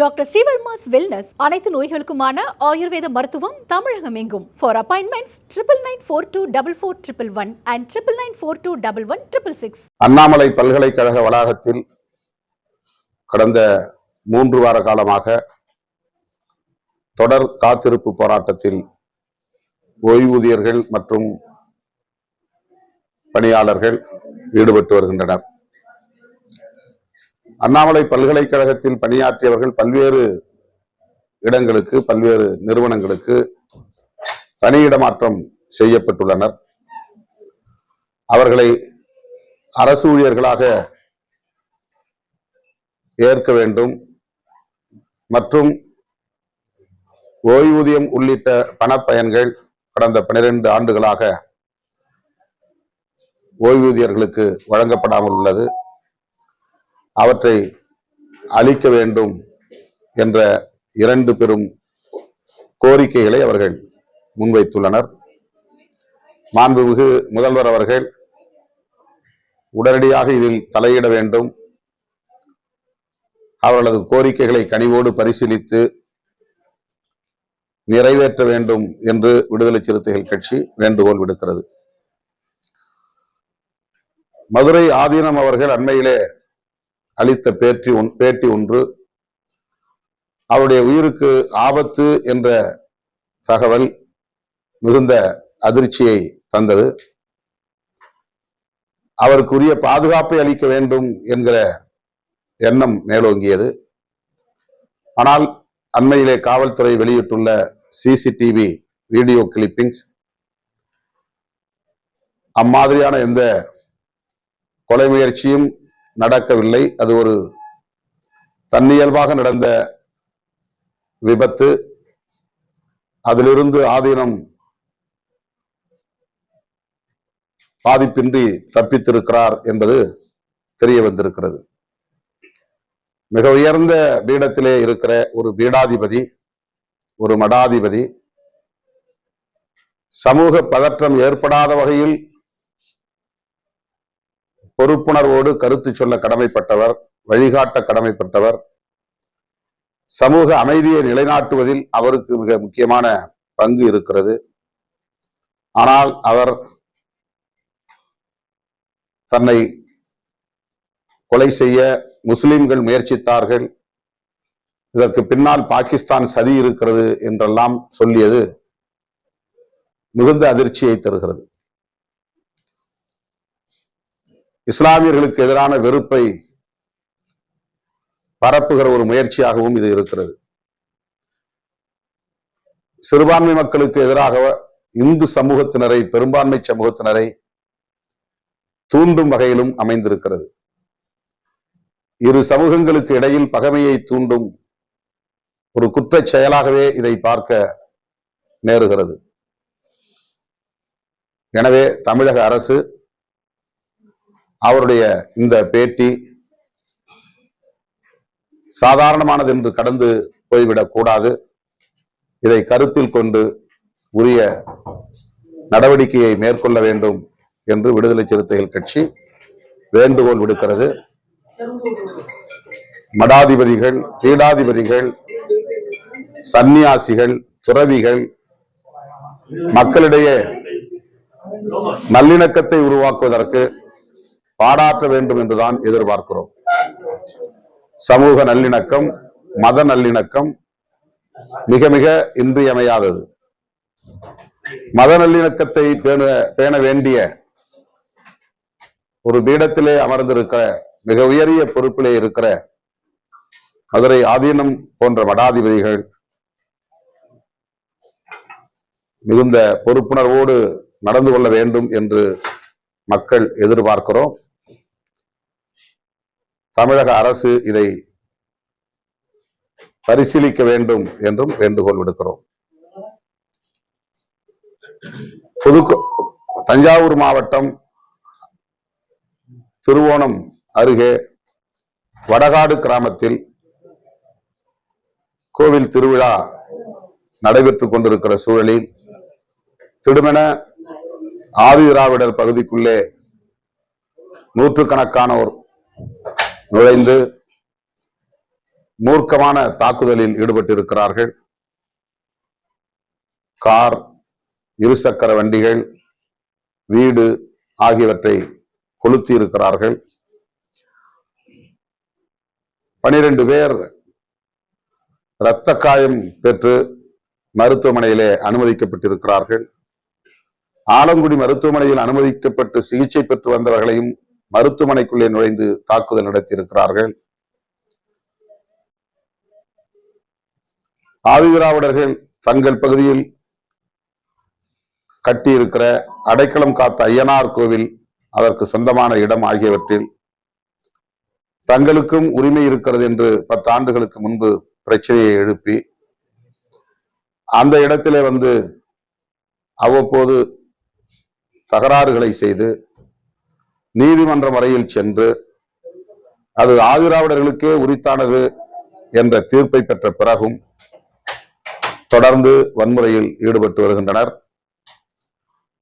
Doctor Srivarma's wellness அனைத்து நோய்களுக்குமான ஆயுர்வேத மருத்துவம் தமிழகம் எங்கும். For appointments 99424411 and 99421166. அண்ணாமலை பல்கலைக்கழக வளாகத்தில் கடந்த 3 வார காலமாக தொடர் காத்திருப்பு போராட்டத்தில் ஓய்வூதியர்கள் மற்றும் பணியாளர்கள் ஈடுபட்டு வருகின்றனர். அண்ணாமலை பல்கலைக்கழகத்தில் பணியாற்றியவர்கள் பல்வேறு இடங்களுக்கு, பல்வேறு நிறுவனங்களுக்கு பணியிட மாற்றம் செய்யப்பட்டுள்ளனர். அவர்களை அரசு ஊழியர்களாக ஏற்க வேண்டும் மற்றும் ஓய்வூதியம் உள்ளிட்ட பணப்பயன்கள் கடந்த 12 ஆண்டுகளாக ஓய்வூதியர்களுக்கு வழங்கப்படாமல் உள்ளது. அவற்றை அளிக்க வேண்டும் என்ற 2 பெரும் கோரிக்கைகளை அவர்கள் முன்வைத்துள்ளனர். மாண்புமிகு முதல்வர் அவர்கள் உடனடியாக இதில் தலையிட வேண்டும், அவர்களது கோரிக்கைகளை கனிவோடு பரிசீலித்து நிறைவேற்ற வேண்டும் என்று விடுதலை சிறுத்தைகள் கட்சி வேண்டுகோள் விடுக்கிறது. மதுரை ஆதீனம் அவர்கள் அண்மையிலே அளித்த பேட்டி ஒன்று அவருடைய உயிருக்கு ஆபத்து என்ற தகவல் மிகுந்த அதிர்ச்சியை தந்தது. அவருக்குரிய பாதுகாப்பை அளிக்க வேண்டும் என்கிற எண்ணம் மேலோங்கியது. ஆனால் அண்மையிலே காவல்துறை வெளியிட்டுள்ள சிசிடிவி வீடியோ கிளிப்பிங்ஸ் அம்மாதிரியான எந்த கொலை முயற்சியும் நடக்கவில்லை. அது ஒரு தன்னியல்பாக நடந்த விபத்து. அதிலிருந்து ஆதீனம் பாதிப்பின்றி தப்பித்திருக்கிறார் என்பது தெரிய வந்திருக்கிறது. மிக உயர்ந்த பீடத்திலே இருக்கிற ஒரு பீடாதிபதி, ஒரு மடாதிபதி சமூக பதற்றம் ஏற்படாத வகையில் பொறுப்புணர்வோடு கருத்து சொல்ல கடமைப்பட்டவர், வழிகாட்ட கடமைப்பட்டவர். சமூக அமைதியை நிலைநாட்டுவதில் அவருக்கு மிக முக்கியமான பங்கு இருக்கிறது. ஆனால் அவர் தன்னை கொலை செய்ய முஸ்லிம்கள் முயற்சித்தார்கள், இதற்கு பின்னால் பாகிஸ்தான் சதி இருக்கிறது என்றெல்லாம் சொல்லியது மிகுந்த அதிர்ச்சியை தருகிறது. இஸ்லாமியர்களுக்கு எதிரான வெறுப்பை பரப்புகிற ஒரு முயற்சியாகவும் இது இருக்கிறது. சிறுபான்மை மக்களுக்கு எதிராக இந்து சமூகத்தினரை, பெரும்பான்மை சமூகத்தினரை தூண்டும் வகையிலும் அமைந்திருக்கிறது. இரு சமூகங்களுக்கு இடையில் பகைமையை தூண்டும் ஒரு குற்றச் செயலாகவே இதை பார்க்க நேருகிறது. எனவே தமிழக அரசு அவருடைய இந்த பேட்டி சாதாரணமானது என்று கடந்து போய்விடக் கூடாது. இதை கருத்தில் கொண்டு உரிய நடவடிக்கையை மேற்கொள்ள வேண்டும் என்று விடுதலை சிறுத்தைகள் கட்சி வேண்டுகோள் விடுக்கிறது. மடாதிபதிகள், பீடாதிபதிகள், சந்நியாசிகள், துறவிகள் மக்களிடையே நல்லிணக்கத்தை உருவாக்குவதற்கு பாடாற்ற வேண்டும் என்றுதான் எதிர்பார்க்கிறோம். சமூக நல்லிணக்கம், மத நல்லிணக்கம் மிக மிக இன்றியமையாதது. மத நல்லிணக்கத்தை பேண வேண்டிய ஒரு பீடத்திலே அமர்ந்திருக்கிற, மிக உயரிய பொறுப்பிலே இருக்கிற மதுரை ஆதீனம் போன்ற மடாதிபதிகள் மிகுந்த பொறுப்புணர்வோடு நடந்து கொள்ள வேண்டும் என்று மக்கள் எதிர்பார்க்கிறோம். தமிழக அரசு இதை பரிசீலிக்க வேண்டும் என்றும் வேண்டுகோள் விடுக்கிறோம். தஞ்சாவூர் மாவட்டம் திருவோணம் அருகே வடகாடு கிராமத்தில் கோவில் திருவிழா நடைபெற்றுக் கொண்டிருக்கிற சூழலில் திடுமென ஆதி திராவிடர் பகுதிக்குள்ளே நூற்றுக்கணக்கானோர் நுழைந்து மூர்க்கமான தாக்குதலில் ஈடுபட்டிருக்கிறார்கள். கார், இருசக்கர வண்டிகள், வீடு ஆகியவற்றை கொளுத்தி இருக்கிறார்கள். 12 பேர் இரத்த காயம் பெற்று மருத்துவமனையிலே அனுமதிக்கப்பட்டிருக்கிறார்கள். ஆலங்குடி மருத்துவமனையில் அனுமதிக்கப்பட்டு சிகிச்சை பெற்று வந்தவர்களையும் மருத்துவமனைக்குள்ளே நுழைந்து தாக்குதல் நடத்தியிருக்கிறார்கள். ஆதிதிராவிடர்கள் தங்கள் பகுதியில் கட்டியிருக்கிற அடைக்கலம் காத்த ஐயனார் கோவில், அதற்கு சொந்தமான இடம் ஆகியவற்றில் தங்களுக்கும் உரிமை இருக்கிறது என்று 10 ஆண்டுகளுக்கு முன்பு பிரச்சனையை எழுப்பி அந்த இடத்திலே வந்து அவ்வப்போது தகராறுகளை செய்து நீதிமன்றம் வரையில் சென்று அது ஆதிதிராவிடர்களுக்கே உரித்தானது என்ற தீர்ப்பை பெற்ற பிறகும் தொடர்ந்து வன்முறையில் ஈடுபட்டு வருகின்றனர்.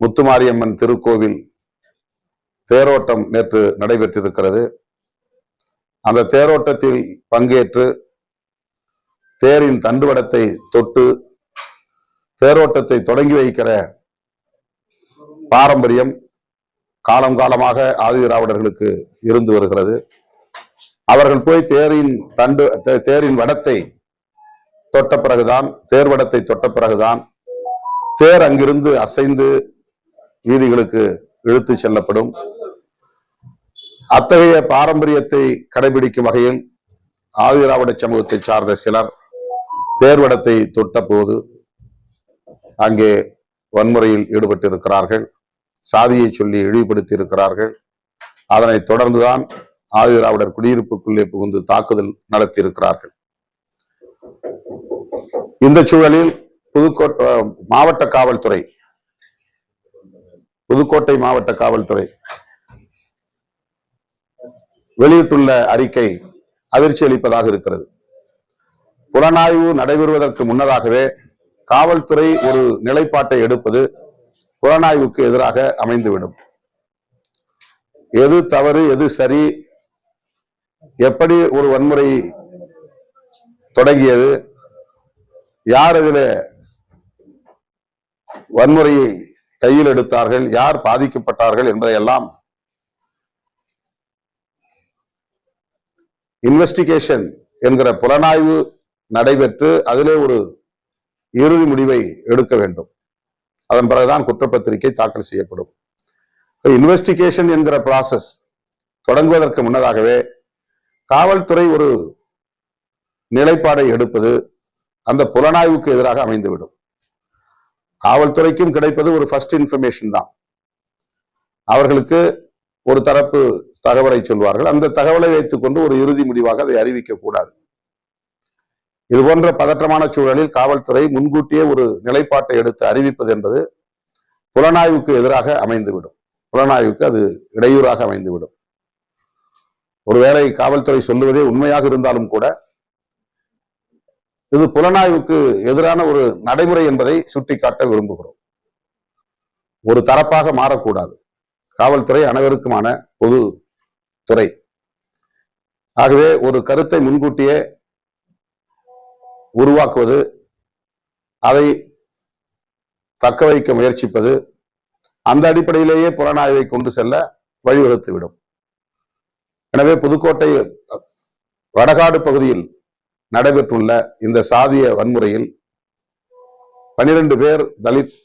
முத்துமாரியம்மன் திருக்கோவில் தேரோட்டம் நேற்று நடைபெற்றிருக்கிறது. அந்த தேரோட்டத்தில் பங்கேற்று தேரின் தண்டுவடத்தை தொட்டு தேரோட்டத்தை தொடங்கி வைக்கிற பாரம்பரியம் காலம் காலமாக ஆதிதிராவிடர்களுக்கு இருந்து வருகிறது. அவர்கள் போய் தேரின் வடத்தை தொட்ட பிறகுதான், தேர்வடத்தை தொட்ட பிறகுதான் தேர் அங்கிருந்து அசைந்து வீதிகளுக்கு இழுத்து செல்லப்படும். அத்தகைய பாரம்பரியத்தை கடைபிடிக்கும் வகையில் ஆதிதிராவிட சமூகத்தை சார்ந்த சிலர் தேர்வடத்தை தொட்ட போது அங்கே வன்முறையில் ஈடுபட்டிருக்கிறார்கள். சாதியை சொல்லி இழிவுபடுத்தி இருக்கிறார்கள். அதனைத் தொடர்ந்துதான் ஆதிதிராவிடர் குடியிருப்புக்குள்ளே புகுந்து தாக்குதல் நடத்தியிருக்கிறார்கள். இந்த சூழலில் புதுக்கோட்டை மாவட்ட காவல்துறை வெளியிட்டுள்ள அறிக்கை அதிர்ச்சி அளிப்பதாக இருக்கிறது. புலனாய்வு நடைபெறுவதற்கு முன்னதாகவே காவல்துறை ஒரு நிலைப்பாட்டை எடுப்பது புலனாய்வுக்கு எதிராக அமைந்துவிடும். எது தவறு, எது சரி, எப்படி ஒரு வன்முறை தொடங்கியது, யார் அதில் வன்முறையை கையில் எடுத்தார்கள், யார் பாதிக்கப்பட்டார்கள் என்பதையெல்லாம் இன்வெஸ்டிகேஷன் என்கிற புலனாய்வு நடைபெற்று அதிலே ஒரு இறுதி முடிவை எடுக்க வேண்டும். அதன் பிறகுதான் குற்றப்பத்திரிகை தாக்கல் செய்யப்படும். இன்வெஸ்டிகேஷன் என்கிற ப்ராசஸ் தொடங்குவதற்கு முன்னதாகவே காவல்துறை ஒரு நிலைப்பாடை எடுப்பது அந்த புலனாய்வுக்கு எதிராக அமைந்துவிடும். காவல்துறைக்கும் கிடைப்பது ஒரு ஃபர்ஸ்ட் இன்ஃபர்மேஷன் தான். அவர்களுக்கு ஒரு தரப்பு தகவலை சொல்வார்கள். அந்த தகவலை வைத்துக் கொண்டு ஒரு இறுதி முடிவாக அதை அறிவிக்க கூடாது. இது போன்ற பதற்றமான சூழலில் காவல்துறை முன்கூட்டியே ஒரு நிலைப்பாட்டை எடுத்து அறிவிப்பது என்பது புலனாய்வுக்கு எதிராக அமைந்துவிடும். புலனாய்வுக்கு அது இடையூறாக அமைந்துவிடும். ஒருவேளை காவல்துறை சொல்லுவதே உண்மையாக இருந்தாலும் கூட இது புலனாய்வுக்கு எதிரான ஒரு நடைமுறை என்பதை சுட்டிக்காட்ட விரும்புகிறோம். ஒரு தரப்பாக மாறக்கூடாது. காவல்துறை அனைவருக்குமான பொது துறை. ஆகவே ஒரு கருத்தை முன்கூட்டியே உருவாக்குவது, அதை தக்க வைக்க முயற்சிப்பது, அந்த அடிப்படையிலேயே புலனாய்வை கொண்டு செல்ல வழிவகுத்துவிடும். எனவே புதுக்கோட்டை வடகாடு பகுதியில் நடைபெற்றுள்ள இந்த சாதிய வன்முறையில் 12 பேர் தலித்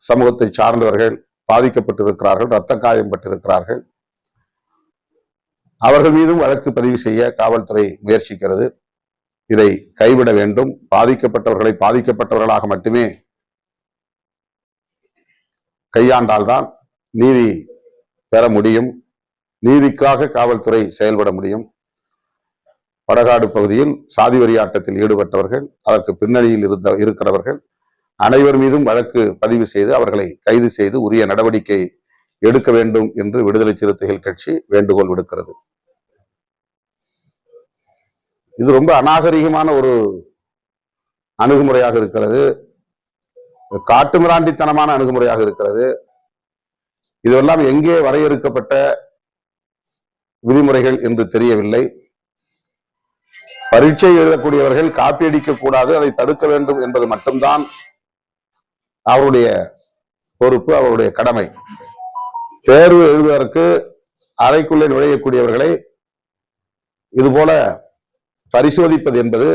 சமூகத்தை சார்ந்தவர்கள் பாதிக்கப்பட்டிருக்கிறார்கள், இரத்த காயம் பட்டிருக்கிறார்கள். அவர்கள் மீதும் வழக்கு பதிவு செய்ய காவல்துறை முயற்சிக்கிறது. இதை கைவிட வேண்டும். பாதிக்கப்பட்டவர்களை பாதிக்கப்பட்டவர்களாக மட்டுமே கையாண்டால்தான் நீதி பெற முடியும். நீதிக்காக காவல்துறை செயல்பட முடியும். வடகாடு பகுதியில் சாதி வெறியாட்டத்தில் ஈடுபட்டவர்கள், அதற்கு பின்னணியில் இருக்கிறவர்கள் அனைவர் மீதும் வழக்கு பதிவு செய்து அவர்களை கைது செய்து உரிய நடவடிக்கை எடுக்க வேண்டும் என்று விடுதலை சிறுத்தைகள் கட்சி வேண்டுகோள் விடுக்கிறது. இது ரொம்ப அநாகரிகமான ஒரு அணுகுமுறையாக இருக்கிறது. காட்டுமிராண்டித்தனமான அணுகுமுறையாக இருக்கிறது. இதெல்லாம் எங்கே வரையறுக்கப்பட்ட விதிமுறைகள் என்று தெரியவில்லை. பரீட்சை எழுதக்கூடியவர்கள் காப்பி அடிக்க கூடாது, அதை தடுக்க வேண்டும் என்பது மட்டும்தான் அவருடைய பொறுப்பு, அவருடைய கடமை. தேர்வு எழுதுவதற்கு அறைக்குள்ளே நுழையக்கூடியவர்களை இதுபோல பரிசோதிப்பது என்பது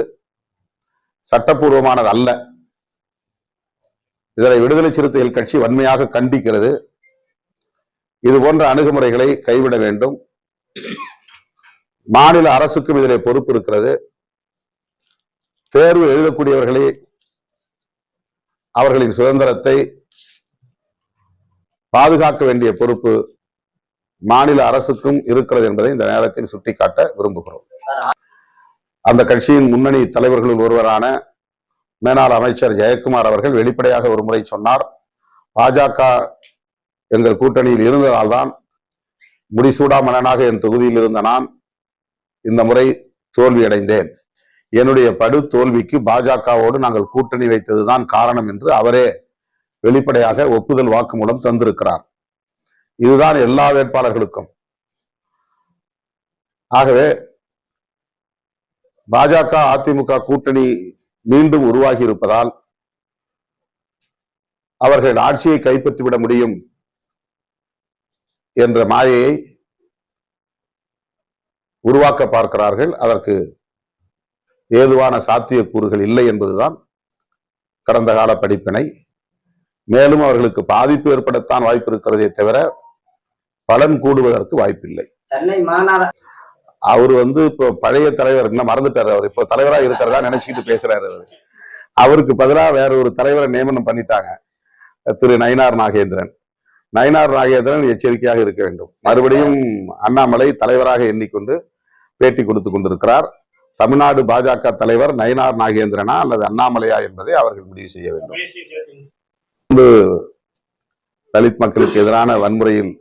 சட்டப்பூர்வமானது அல்ல. இதனை விடுதலை சிறுத்தைகள் கட்சி வன்மையாக கண்டிக்கிறது. இது போன்ற அணுகுமுறைகளை கைவிட வேண்டும். மாநில அரசுக்கும் இதிலே பொறுப்பு இருக்கிறது. தேர்வு எழுதக்கூடியவர்களை அவர்களின் சுதந்திரத்தை பாதுகாக்க வேண்டிய பொறுப்பு மாநில அரசுக்கும் இருக்கிறது என்பதை இந்த நேரத்தில் சுட்டிக்காட்ட விரும்புகிறோம். அந்த கட்சியின் முன்னணி தலைவர்களுள் ஒருவரான மேனாள் அமைச்சர் ஜெயக்குமார் அவர்கள் வெளிப்படையாக ஒரு முறை சொன்னார், பாஜக எங்கள் கூட்டணியில் இருந்ததால் தான் முடிசூடா மன்னனாக என் தொகுதியில் இருந்த நான் இந்த முறை தோல்வியடைந்தேன். என்னுடைய படு தோல்விக்கு பாஜகவோடு நாங்கள் கூட்டணி வைத்ததுதான் காரணம் என்று அவரே வெளிப்படையாக ஒப்புதல் வாக்குமூலம் தந்திருக்கிறார். இதுதான் எல்லா வேட்பாளர்களுக்கும். ஆகவே பாஜக அதிமுக கூட்டணி மீண்டும் உருவாகி இருப்பதால் அவர்கள் ஆட்சியை கைப்பற்றிவிட முடியும் என்ற மாயையை உருவாக்க பார்க்கிறார்கள். அதற்கு ஏதுவான சாத்தியக்கூறுகள் இல்லை என்பதுதான் கடந்த கால படிப்பினை. மேலும் அவர்களுக்கு பாதிப்பு ஏற்படத்தான் வாய்ப்பு இருக்கிறதே தவிர பலன் கூடுவதற்கு வாய்ப்பில்லை. சென்னை மாநகர அவர் இப்போ பழைய தலைவர் என்ன மறந்துட்டாரு, அவர் இப்போ தலைவராக இருக்கிறதா நினைச்சுக்கிட்டு பேசுறாரு. அவருக்கு பதிலாக வேற ஒரு தலைவரை நியமனம் பண்ணிட்டாங்க, திரு நயினார் நாகேந்திரன். நயினார் நாகேந்திரன் எச்சரிக்கையாக இருக்க வேண்டும். மறுபடியும் அண்ணாமலை தலைவராக எண்ணிக்கொண்டு பேட்டி கொடுத்து கொண்டிருக்கிறார். தமிழ்நாடு பாஜக தலைவர் நயினார் நாகேந்திரனா அல்லது அண்ணாமலையா என்பதை அவர்கள் முடிவு செய்ய வேண்டும். தலித் மக்களுக்கு எதிரான வன்முறையில்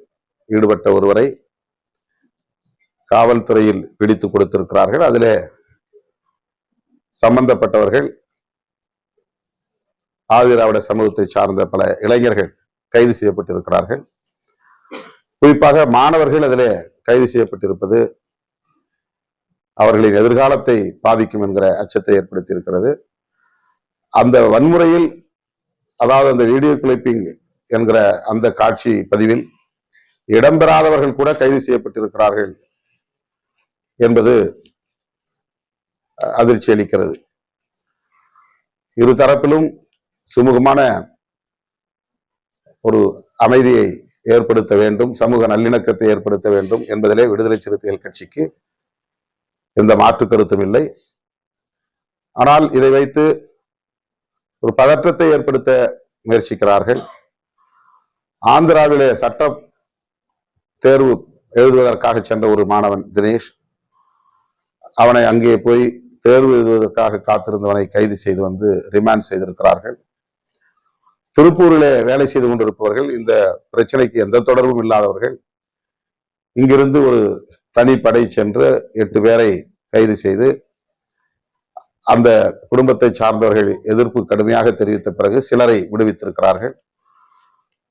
ஈடுபட்ட ஒருவரை காவல்துறையில் பிடித்து கொடுத்திருக்கிறார்கள். அதிலே சம்பந்தப்பட்டவர்கள் ஆதிராவிட சமூகத்தை சார்ந்த பல இளைஞர்கள் கைது செய்யப்பட்டிருக்கிறார்கள். குறிப்பாக மாணவர்கள் அதிலே கைது செய்யப்பட்டிருப்பது அவர்களின் எதிர்காலத்தை பாதிக்கும் என்கிற அச்சத்தை ஏற்படுத்தி இருக்கிறது. அந்த வன்முறையில், அதாவது அந்த வீடியோ கிளிப்பிங் என்கிற அந்த காட்சி பதிவில் இடம்பெறாதவர்கள் கூட கைது செய்யப்பட்டிருக்கிறார்கள் என்பது அதிர்ச்சி அளிக்கிறது. இரு தரப்பிலும் சுமூகமான ஒரு அமைதியை ஏற்படுத்த வேண்டும், சமூக நல்லிணக்கத்தை ஏற்படுத்த வேண்டும் என்பதிலே விடுதலை சிறுத்தைகள் கட்சிக்கு எந்த மாற்று கருத்தும் இல்லை. ஆனால் இதை வைத்து ஒரு பதற்றத்தை ஏற்படுத்த முயற்சிக்கிறார்கள். ஆந்திராவிலே சட்ட தேர்வு எழுதுவதற்காக சென்ற ஒரு மாணவன் தினேஷ், அவனை அங்கே போய் தேர்வு எழுதுவதற்காக காத்திருந்தவனை கைது செய்து வந்து ரிமாண்ட் செய்திருக்கிறார்கள். திருப்பூரிலே வேலை செய்து கொண்டிருப்பவர்கள், இந்த பிரச்சனைக்கு எந்த தொடர்பும் இல்லாதவர்கள், இங்கிருந்து ஒரு தனிப்படை சென்று 8 பேரை கைது செய்து அந்த குடும்பத்தை சார்ந்தவர்கள் எதிர்ப்பு கடுமையாக தெரிவித்த பிறகு சிலரை விடுவித்திருக்கிறார்கள்.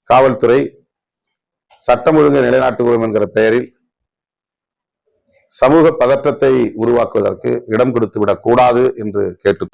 காவல்துறை சட்டம் ஒழுங்கை நிலைநாட்டுகிறோம் என்கிற பெயரில் சமூக பதற்றத்தை உருவாக்குவதற்கு இடம் கொடுத்து விடக் கூடாது என்று கேட்டு